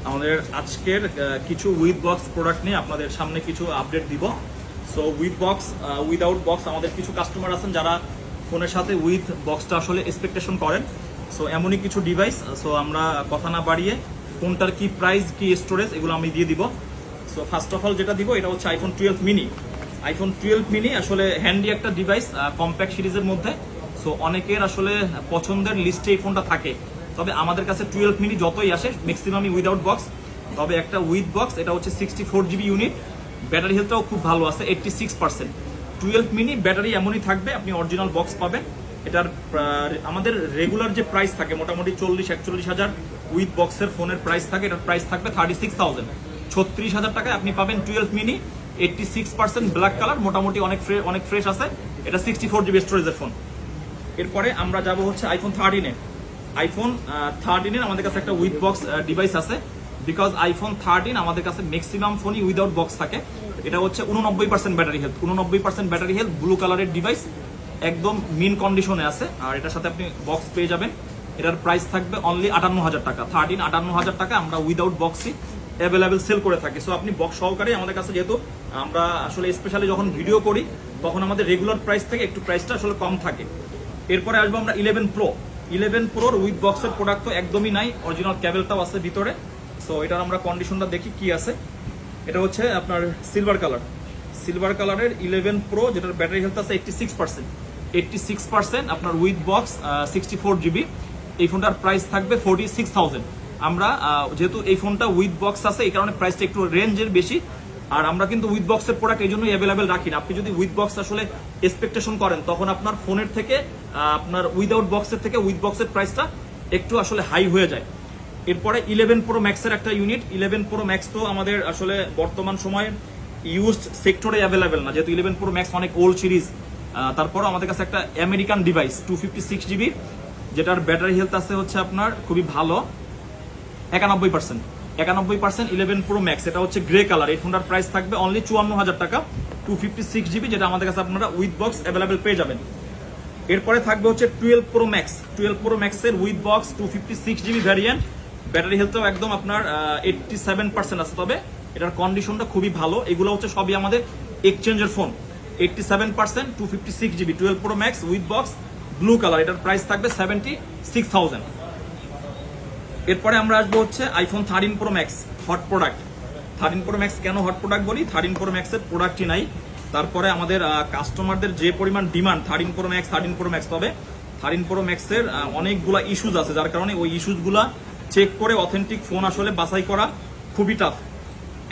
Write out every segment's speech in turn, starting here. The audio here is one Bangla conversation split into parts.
আমাদের আজকের কিছু উইথ বক্স প্রোডাক্ট নিয়ে আপনাদের সামনে কিছু আপডেট দিব। So with box without box আমাদের কিছু কাস্টমার আছেন যারা ফোনের সাথে উইথ বক্সটা আসলে এক্সপেকটেশন করেন। সো এমনই কিছু ডিভাইস, সো আমরা কথা না বাড়িয়ে কোনটার কি প্রাইস কি স্টোরেজ এগুলো আমি দিয়ে দিব। সো ফার্স্ট অফ অল যেটা দিব এটা হচ্ছে আইফোন 12 মিনি। আইফোন 12 মিনি আসলে হ্যান্ডি একটা ডিভাইস কম্প্যাক্ট সিরিজের মধ্যে। সো অনেকের আসলে পছন্দের লিস্টে এই ফোনটা থাকে, তবে আমাদের কাছে 12 মিনি যতই আসে ম্যাক্সিমামই উইদাউট বক্স। তবে একটা উইথ বক্স এটা হচ্ছে 64 জিবি ইউনিট, ব্যাটারি হেলথটাও খুব ভালো আছে 86%। 12 মিনি ব্যাটারি এমনই থাকবে, আপনি অরিজিনাল বক্স পাবেন। এটার আমাদের রেগুলার যে প্রাইস থাকে মোটামুটি 40-41 হাজার উইথ বক্সের ফোনের প্রাইস থাকে, এটার প্রাইস থাকবে 36,000, 36,000 টাকায় আপনি পাবেন 12 মিনি 86% ব্ল্যাক কালার, মোটামুটি অনেক ফ্রেশ আছে। এটা 64 জিবি স্টোরেজের ফোন। এরপরে আমরা যাব হচ্ছে আইফোন 13-এ। আইফোন 13-এর আমাদের কাছে একটা উইথ বক্স ডিভাইস আছে, বিকজ আইফোন 13 আমাদের কাছে ম্যাক্সিমাম ফোনই উইদাউট বক্স থাকে। এটা হচ্ছে 89% battery health, 89% battery health, blue কালারের ডিভাইস, একদম মিন কন্ডিশনে আছে। আর এটার সাথে আপনি বক্স পেয়ে যাবেন। এটার প্রাইস থাকবে অনলি 58,000 টাকা। 13 58,000 টাকা আমরা উইদাউট বক্সই অ্যাভেলেবেল সেল করে থাকি। সো আপনি বক্স সহকারে আমাদের কাছে, যেহেতু আমরা আসলে স্পেশালি যখন ভিডিও করি তখন আমাদের রেগুলার প্রাইস থেকে একটু প্রাইসটা আসলে কম থাকে। এরপরে আসবো আমরা 11 প্রো। 11 প্রোর উইথ বক্সের প্রোডাক্ট তো একদমই নাই, অরিজিনাল ক্যাবেলটাও আছে ভিতরে। সো এটার আমরা কন্ডিশনটা দেখি কি আছে। এটা হচ্ছে আপনার সিলভার কালারের 11 প্রো, যেটার ব্যাটারি হেলথ আছে 86%। আপনার উইথ বক্স 64 জিবি। এই ফোনটার প্রাইস থাকবে 46,000। আমরা যেহেতু এই ফোনটা উইথ বক্স আছে এই কারণে প্রাইসটা একটু রেঞ্জের বেশি। আর আমরা কিন্তু উইথ বক্সের প্রোডাক্ট এই জন্যই অ্যাভেলেবেল রাখি না। আপনি যদি উইথ বক্স আসলে এক্সপেকটেশন করেন তখন আপনার ফোনের থেকে আপনার উইদাউট বক্সের থেকে উইথ বক্সের প্রাইসটা একটু আসলে হাই হয়ে যায়। এরপরে 11 প্রো ম্যাক্সের একটা ইউনিট। 11 প্রো ম্যাক্স তো আমাদের আসলে বর্তমান সময়ে ইউজড সেক্টরে অ্যাভেলেবেল না, যেহেতু 11 প্রো ম্যাক্স অনেক ওল্ড সিরিজ। তারপরও আমাদের কাছে একটা আমেরিকান ডিভাইস 256 জিবি, যেটার ব্যাটারি হেলথ আছে হচ্ছে আপনার খুবই ভালো 91%। 11 প্রো ম্যাক্স, এটা হচ্ছে গ্রে কালার। এই ফোনটার প্রাইস থাকবে অনলি 54,000 টাকা, 256 জিবি, যেটা আমাদের কাছে আপনারা উইথ বক্স অ্যাভেলেবেল পেয়ে যাবেন। এরপরে থাকবে হচ্ছে 12 প্রো ম্যাক্স। 12 প্রো ম্যাক্সের with box 256 GB variant, battery হেলথও একদম আপনার 87% আছে, তবে এটার কন্ডিশনটা খুবই ভালো। এগুলো হচ্ছে সবই আমাদের এক্সচেঞ্জের phone. 87%, 256 GB 12 Pro max with box, blue colour, এটার প্রাইস থাকবে 76,000। এরপরে আমরা আসবো হচ্ছে iPhone 13 pro max, hot product. 13 pro max কেন হট প্রোডাক্ট বলি, 13 প্রো ম্যাক্সের প্রোডাক্টই নাই। তারপরে আমাদের কাস্টমারদের যে পরিমাণ ডিমান্ড 13 প্রো ম্যাক্স, তবে 13 প্রো ম্যাক্সের অনেকগুলা ইস্যুজ আছে, যার কারণে ওই ইস্যুসগুলা চেক করে অথেন্টিক ফোন আসলে বাছাই করা খুবই টাফ।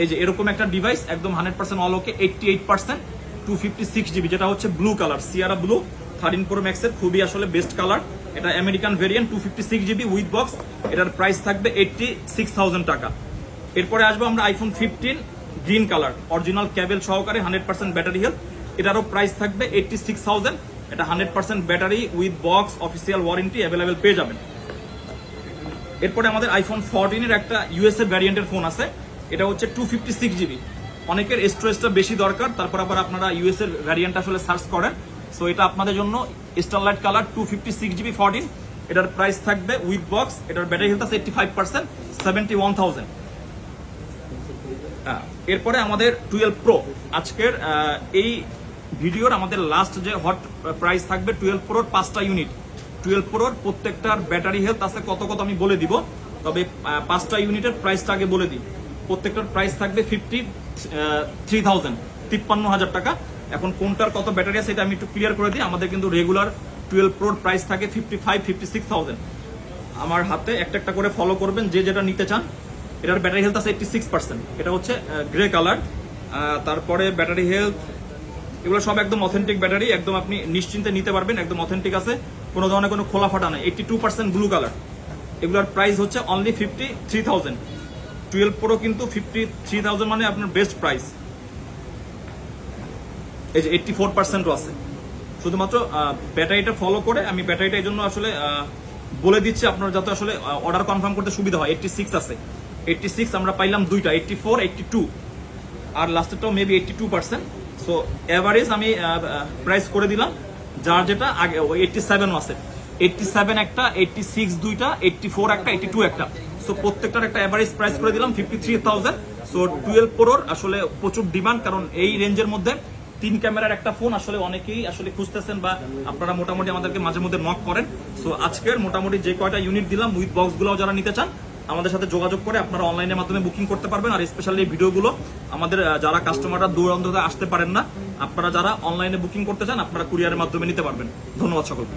এই যে এরকম একটা ডিভাইস একদম 100% অল ওকে, 88%, 256 জিবি, যেটা হচ্ছে ব্লু কালার, সিয়ারা ব্লু। 13 প্রো ম্যাক্সের খুবই আসলে বেস্ট কালার। এটা American variant, 256 GB with box, এটার প্রাইস থাকবে 86,000 টাকা। এরপরে আসবো আমরা iPhone 15 green colour, original cable সহকারে 100% ব্যাটারি হেলথ, এটারও প্রাইস থাকবে 86,000। এটা 100% battery with box, official warranty available পেয়ে যাবেন। এরপরে আমাদের আইফোন 14 এর একটা ইউএসএ ভ্যারিয়েন্টের ফোন আছে, এটা হচ্ছে 256 জিবি। অনেকের স্টোরেজটা বেশি দরকার, তারপর আবার আপনারা ইউএস এর ভ্যারিয়েন্ট আসলে সার্চ করেন। সো এটা আপনাদের জন্য স্টারলাইট কালার 256 জিবি 14, এটার প্রাইস থাকবে উইথ বক্স, এটার ব্যাটারি হেলথ আছে 85%, 71,000। এরপরে আমাদের 12 প্রো, আজকের এই ভিডিওর আমাদের লাস্ট যে হট প্রাইস থাকবে 12 প্রোর 5টা ইউনিট। 12 প্রোর প্রত্যেকটার ব্যাটারি হেলথ আছে কত আমি বলে দিব, তবে 5টা ইউনিটের প্রাইসটা আগে বলে দিই। প্রত্যেকটার প্রাইস থাকবে 53,000 টাকা। এখন কোনটার কত ব্যাটারি আছে এটা আমি একটু ক্লিয়ার করে দিই। আমাদের কিন্তু রেগুলার 12 প্রোর প্রাইস থাকে 56,000। আমার হাতে একটা করে ফলো করবেন যে যেটা নিতে চান। এটার ব্যাটারি হেলথ আছে 86%, এটা হচ্ছে গ্রে কালার। তারপরে ব্যাটারি হেলথ এগুলো সব একদম অথেন্টিক ব্যাটারি, একদম আপনি নিশ্চিন্তে নিতে পারবেন, একদম অথেন্টিক আছে, কোনো ধরনের কোনো খোলা ফাটা নেই। 82% ব্লু কালার, এগুলোর প্রাইস হচ্ছে অনলি 53,000। 12 প্রো কিন্তু 53,000 মানে আপনার বেস্ট প্রাইস। এই যে 84%ও আছে। শুধুমাত্র ব্যাটারিটা ফলো করে আমি ব্যাটারিটা এই জন্য আসলে বলে দিচ্ছি আপনার, যাতে আসলে অর্ডার কনফার্ম করতে সুবিধা হয়। 86 আছে, 86 আমরা পাইলাম দুইটা, 84, 82, আর লাস্টেরটাও মেবি 82%। সো এভারেজ আমি প্রাইস করে দিলাম, যার যেটা আগে 87 আছে, 87 একটা, 86 দুইটা, 84 একটা, 82 একটা। সো সো প্রত্যেকটার একটা এভারেজ প্রাইস করে দিলাম 53,000। সো 12 প্রোর আসলে প্রচুর ডিমান্ড, কারণ এই রেঞ্জের মধ্যে 3 ক্যামেরার একটা ফোন আসলে অনেকেই আসলে খুঁজতেছেন বা আপনারা মোটামুটি আমাদেরকে মাঝে মধ্যে নক করেন। সো আজকের মোটামুটি যে কয়টা ইউনিট দিলাম উইথ বক্স গুলো যারা নিতে চান আমাদের সাথে যোগাযোগ করে আপনারা অনলাইনের মাধ্যমে বুকিং করতে পারবেন। আর স্পেশালি ভিডিওগুলো আমাদের যারা কাস্টমাররা দূর অন্তত আসতে পারেন না, আপনারা যারা অনলাইনে বুকিং করতে চান আপনারা কুরিয়ারের মাধ্যমে নিতে পারবেন। ধন্যবাদ সকলকে।